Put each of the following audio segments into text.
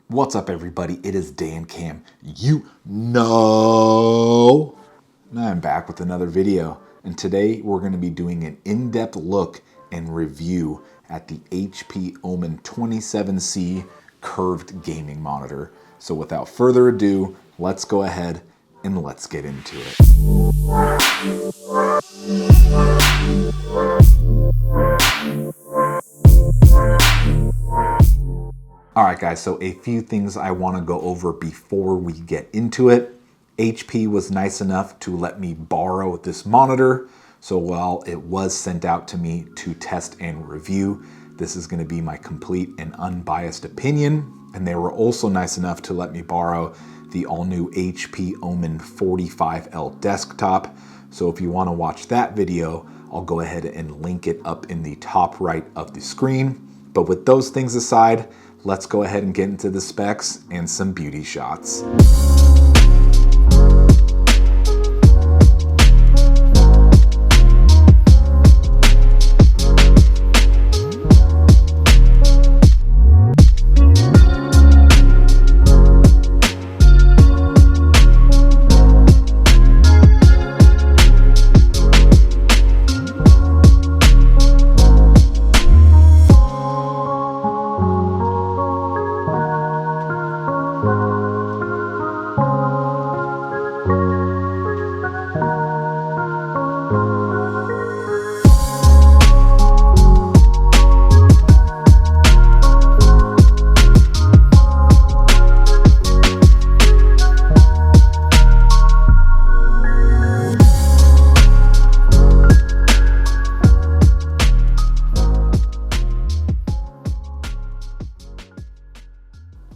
What's up, everybody? It is Dankamyouknow. And I'm back with another video. And today we're going to be doing an in-depth look and review at the HP Omen 27C curved gaming monitor. So without further ado, let's go ahead and let's get into it. All right, guys, so a few things I want to go over before we get into it. HP was nice enough to let me borrow this monitor. So while it was sent out to me to test and review, this is going to be my complete and unbiased opinion. And they were also nice enough to let me borrow the all-new HP Omen 45L desktop. So if you want to watch that video, I'll go ahead and link it up in the top right of the screen. But with those things aside, let's go ahead and get into the specs and some beauty shots.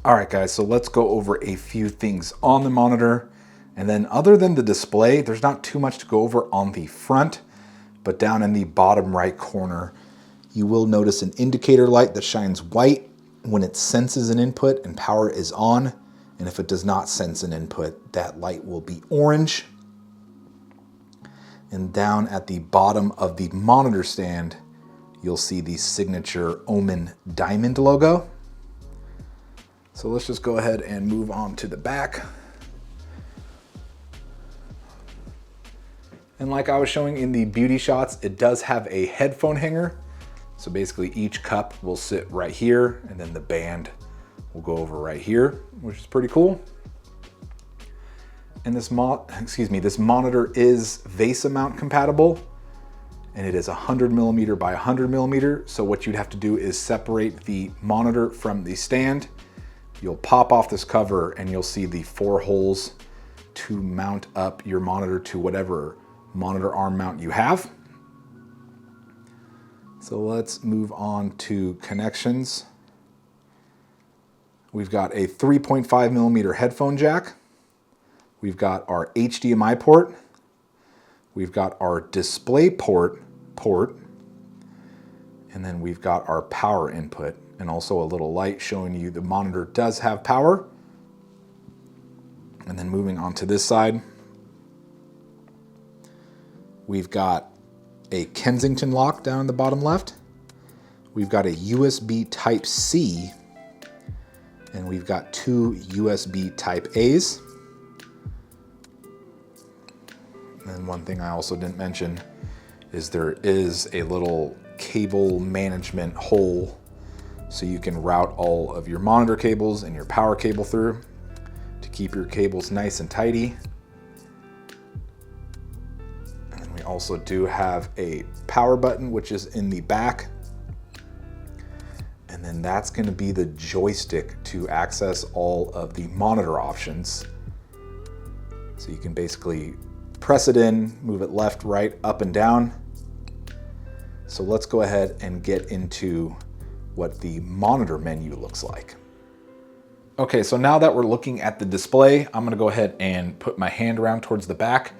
All right, guys, so let's go over a few things on the monitor. And then other than the display, there's not too much to go over on the front, but down in the bottom right corner, you will notice an indicator light that shines white when it senses an input and power is on. And if it does not sense an input, that light will be orange. And down at the bottom of the monitor stand, you'll see the signature Omen diamond logo. So let's just go ahead and move on to the back. And like I was showing in the beauty shots, it does have a headphone hanger. So basically each cup will sit right here and then the band will go over right here, which is pretty cool. And this monitor is VESA mount compatible, and it is 100mm by 100mm. So what you'd have to do is separate the monitor from the stand. You'll pop off this cover and you'll see the 4 holes to mount up your monitor to whatever monitor arm mount you have. So let's move on to connections. We've got a 3.5mm headphone jack. We've got our HDMI port. We've got our display port, and then we've got our power input, and also a little light showing you the monitor does have power. And then moving on to this side, we've got a Kensington lock down in the bottom left. We've got a USB Type-C, and we've got 2 USB Type-A's. And one thing I also didn't mention is there is a little cable management hole, so you can route all of your monitor cables and your power cable through to keep your cables nice and tidy. And we also do have a power button, which is in the back. And then that's going to be the joystick to access all of the monitor options. So you can basically press it in, move it left, right, up and down. So let's go ahead and get into what the monitor menu looks like. Okay, so now that we're looking at the display, I'm gonna go ahead and put my hand around towards the back.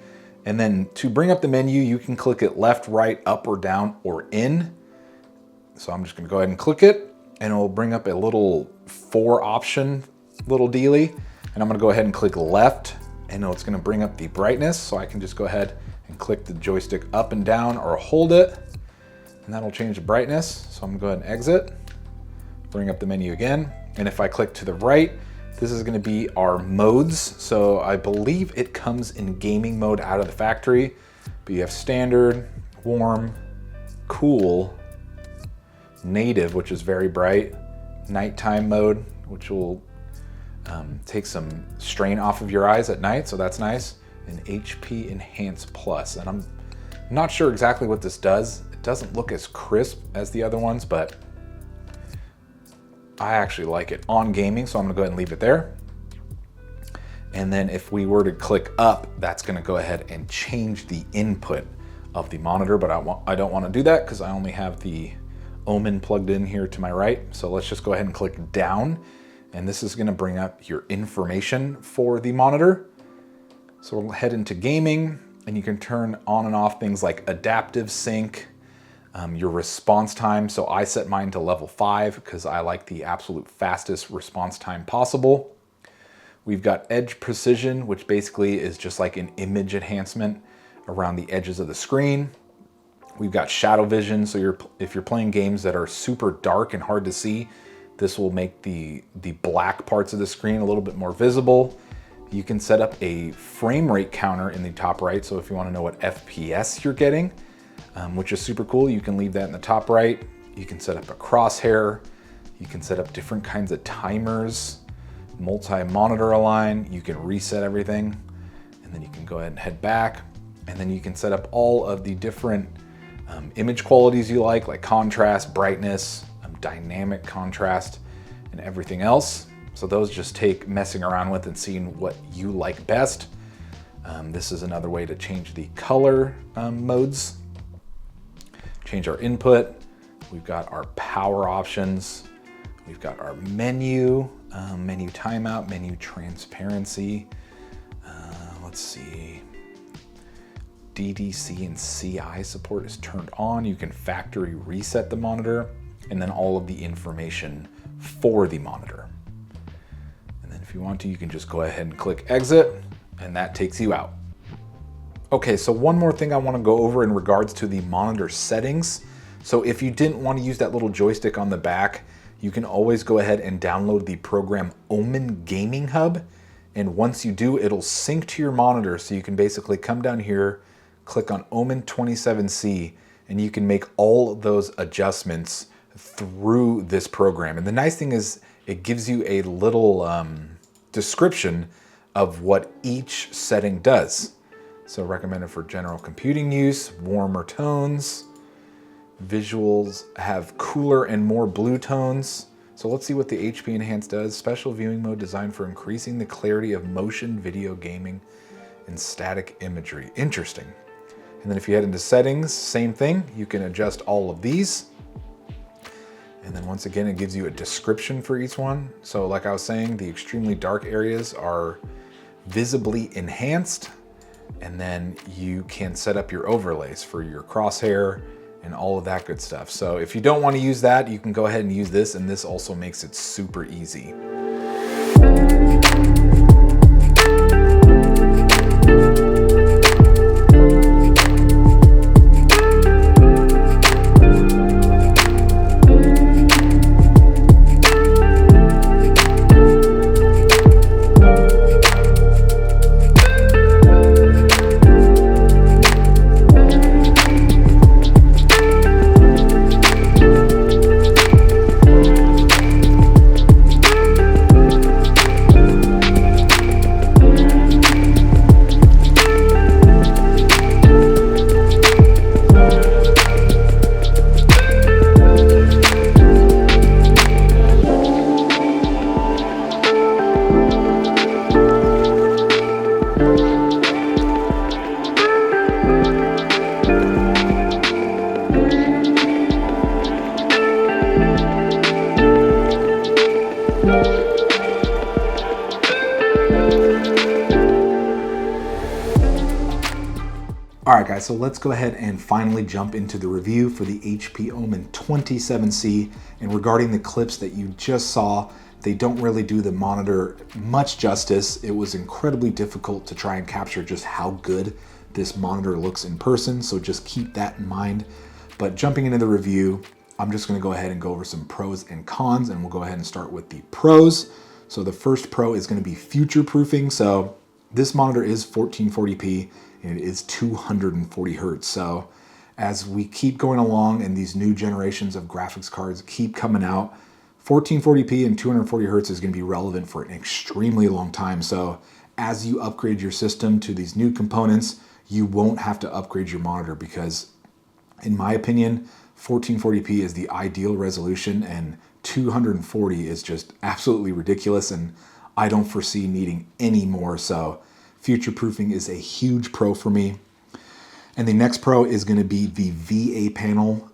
And then to bring up the menu, you can click it left, right, up or down or in. So I'm just gonna go ahead and click it, and it will bring up a little 4 option little dealie. And I'm gonna go ahead and click left, and it's gonna bring up the brightness. So I can just go ahead and click the joystick up and down or hold it, and that'll change the brightness. So I'm gonna go ahead and exit, bring up the menu again, And if I click to the right, this is gonna be our modes. So I believe it comes in gaming mode out of the factory, but you have standard, warm, cool, native, which is very bright, nighttime mode, which will take some strain off of your eyes at night, so that's nice, and HP Enhance Plus. And I'm not sure exactly what this does. It doesn't look as crisp as the other ones, but I actually like it on gaming, so I'm gonna go ahead and leave it there. And then if we were to click up, that's gonna go ahead and change the input of the monitor, but I don't wanna do that because I only have the Omen plugged in here to my right. So let's just go ahead and click down, and this is gonna bring up your information for the monitor. So we'll head into gaming, and you can turn on and off things like adaptive sync, your response time. So I set mine to level 5 because I like the absolute fastest response time possible. We've got edge precision, which basically is just like an image enhancement around the edges of the screen. We've got shadow vision, so if you're playing games that are super dark and hard to see, this will make the black parts of the screen a little bit more visible. You can set up a frame rate counter in the top right, so if you want to know what FPS you're getting, which is super cool, you can leave that in the top right. You can set up a crosshair. You can set up different kinds of timers, multi-monitor align. You can reset everything, and then you can go ahead and head back, and then you can set up all of the different image qualities you like contrast, brightness, dynamic contrast, and everything else. So those just take messing around with and seeing what you like best. This is another way to change the color modes. Change our input. We've got our power options. We've got our menu, menu timeout, menu transparency. Let's see. DDC and CI support is turned on. You can factory reset the monitor, and then all of the information for the monitor. And then if you want to, you can just go ahead and click exit, and that takes you out. Okay, so one more thing I want to go over in regards to the monitor settings. So if you didn't want to use that little joystick on the back, you can always go ahead and download the program Omen Gaming Hub. And once you do, it'll sync to your monitor. So you can basically come down here, click on Omen 27C, and you can make all those adjustments through this program. And the nice thing is it gives you a little description of what each setting does. So recommended for general computing use, warmer tones, visuals have cooler and more blue tones. So let's see what the HP Enhance does. Special viewing mode designed for increasing the clarity of motion video gaming and static imagery. Interesting. And then if you head into settings, same thing. You can adjust all of these. And then once again, it gives you a description for each one. So like I was saying, the extremely dark areas are visibly enhanced. And then you can set up your overlays for your crosshair and all of that good stuff. So if you don't want to use that, you can go ahead and use this, and this also makes it super easy. All right, guys, so let's go ahead and finally jump into the review for the HP Omen 27C. And regarding the clips that you just saw, they don't really do the monitor much justice. It was incredibly difficult to try and capture just how good this monitor looks in person, so just keep that in mind. But jumping into the review, I'm just going to go ahead and go over some pros and cons, and we'll go ahead and start with the pros. So the first pro is going to be future proofing. So this monitor is 1440p and it is 240 hertz. So as we keep going along and these new generations of graphics cards keep coming out, 1440p and 240 hertz is going to be relevant for an extremely long time. So as you upgrade your system to these new components, you won't have to upgrade your monitor because, in my opinion, 1440p is the ideal resolution and 240 is just absolutely ridiculous, and I don't foresee needing any more. So future proofing is a huge pro for me. And the next pro is going to be the VA panel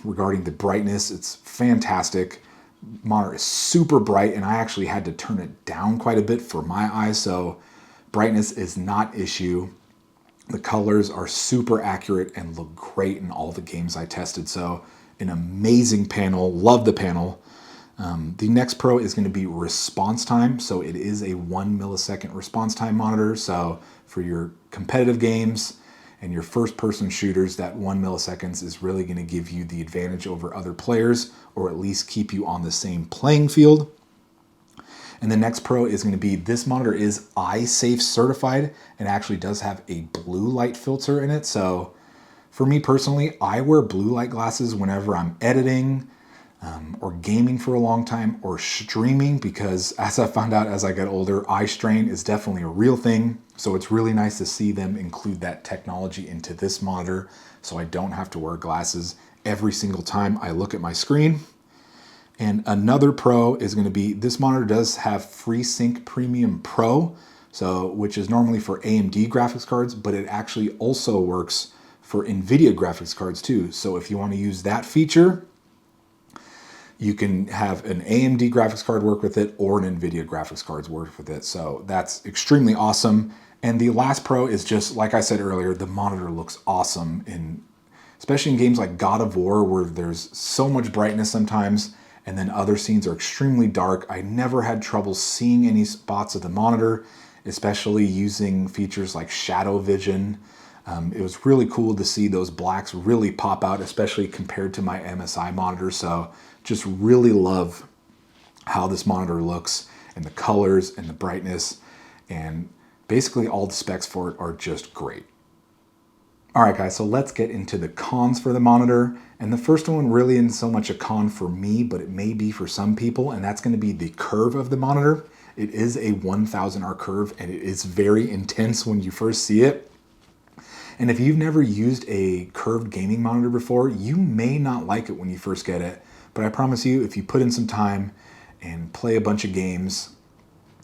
regarding the brightness. It's fantastic. Monitor is super bright, and I actually had to turn it down quite a bit for my eyes, so brightness is not an issue. The colors are super accurate and look great in all the games I tested. So an amazing panel, love the panel. The next pro is going to be response time. So it is a 1 millisecond response time monitor. So for your competitive games and your first person shooters, that 1 milliseconds is really going to give you the advantage over other players, or at least keep you on the same playing field. And the next pro is going to be, this monitor is eye safe certified and actually does have a blue light filter in it. So for me personally, I wear blue light glasses whenever I'm editing or gaming for a long time or streaming, because as I found out as I get older, eye strain is definitely a real thing. So it's really nice to see them include that technology into this monitor so I don't have to wear glasses every single time I look at my screen. And another pro is going to be, this monitor does have FreeSync Premium Pro, so which is normally for AMD graphics cards, but it actually also works for NVIDIA graphics cards too. So if you want to use that feature, you can have an AMD graphics card work with it or an NVIDIA graphics cards work with it. So that's extremely awesome. And the last pro is just, like I said earlier, the monitor looks awesome, especially in games like God of War, where there's so much brightness sometimes, and then other scenes are extremely dark. I never had trouble seeing any spots of the monitor, especially using features like shadow vision. It was really cool to see those blacks really pop out, especially compared to my MSI monitor. So just really love how this monitor looks, and the colors and the brightness, and basically all the specs for it are just great. All right, guys, so let's get into the cons for the monitor. And the first one really isn't so much a con for me, but it may be for some people, and that's going to be the curve of the monitor. It is a 1000R curve, and it is very intense when you first see it. And if you've never used a curved gaming monitor before, you may not like it when you first get it. But I promise you, if you put in some time and play a bunch of games,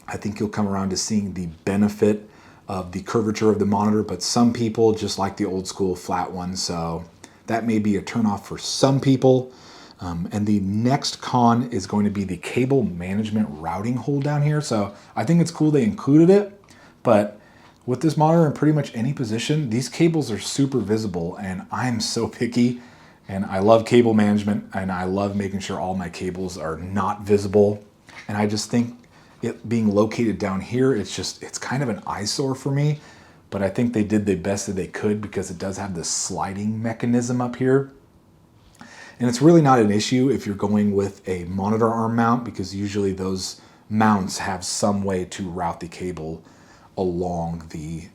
I think you'll come around to seeing the benefit of the curvature of the monitor. But some people just like the old school flat one, so that may be a turnoff for some people. And the next con is going to be the cable management routing hole down here. So I think it's cool they included it, but with this monitor in pretty much any position, these cables are super visible, and I'm so picky, and I love cable management, and I love making sure all my cables are not visible. And I just think it being located down here, it's kind of an eyesore for me, but I think they did the best that they could because it does have this sliding mechanism up here. And it's really not an issue if you're going with a monitor arm mount, because usually those mounts have some way to route the cable along the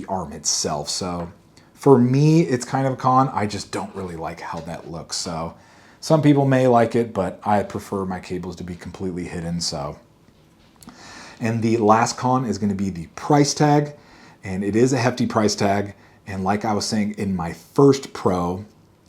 arm itself. So for me, it's kind of a con. I just don't really like how that looks. So some people may like it, but I prefer my cables to be completely hidden. So, and the last con is going to be the price tag, and it is a hefty price tag. And like I was saying in my first Pro,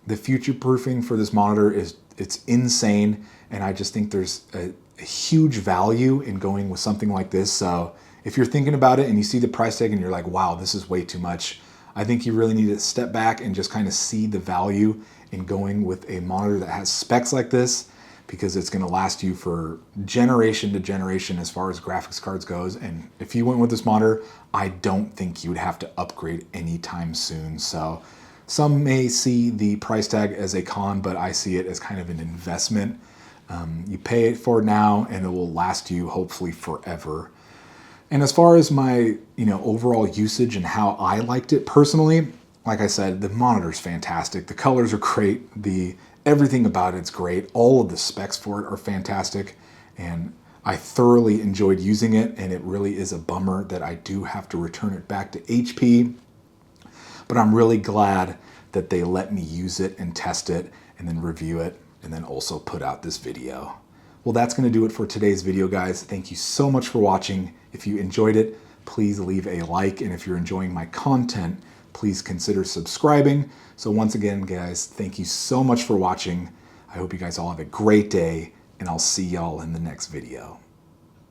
the future proofing for this monitor it's insane, and I just think there's a huge value in going with something like this. So if you're thinking about it and you see the price tag and you're like, wow, this is way too much, I think you really need to step back and just kind of see the value in going with a monitor that has specs like this, because it's going to last you for generation to generation as far as graphics cards goes. And if you went with this monitor, I don't think you would have to upgrade anytime soon. So some may see the price tag as a con, but I see it as kind of an investment. You pay it for now, and it will last you hopefully forever. And as far as my overall usage and how I liked it personally, like I said, the monitor's fantastic. The colors are great. The Everything about it's great. All of the specs for it are fantastic, and I thoroughly enjoyed using it, and it really is a bummer that I do have to return it back to HP. But I'm really glad that they let me use it and test it and then review it and then also put out this video. Well, that's going to do it for today's video, guys. Thank you so much for watching. If you enjoyed it, please leave a like. And if you're enjoying my content, please consider subscribing. So once again, guys, thank you so much for watching. I hope you guys all have a great day, and I'll see y'all in the next video.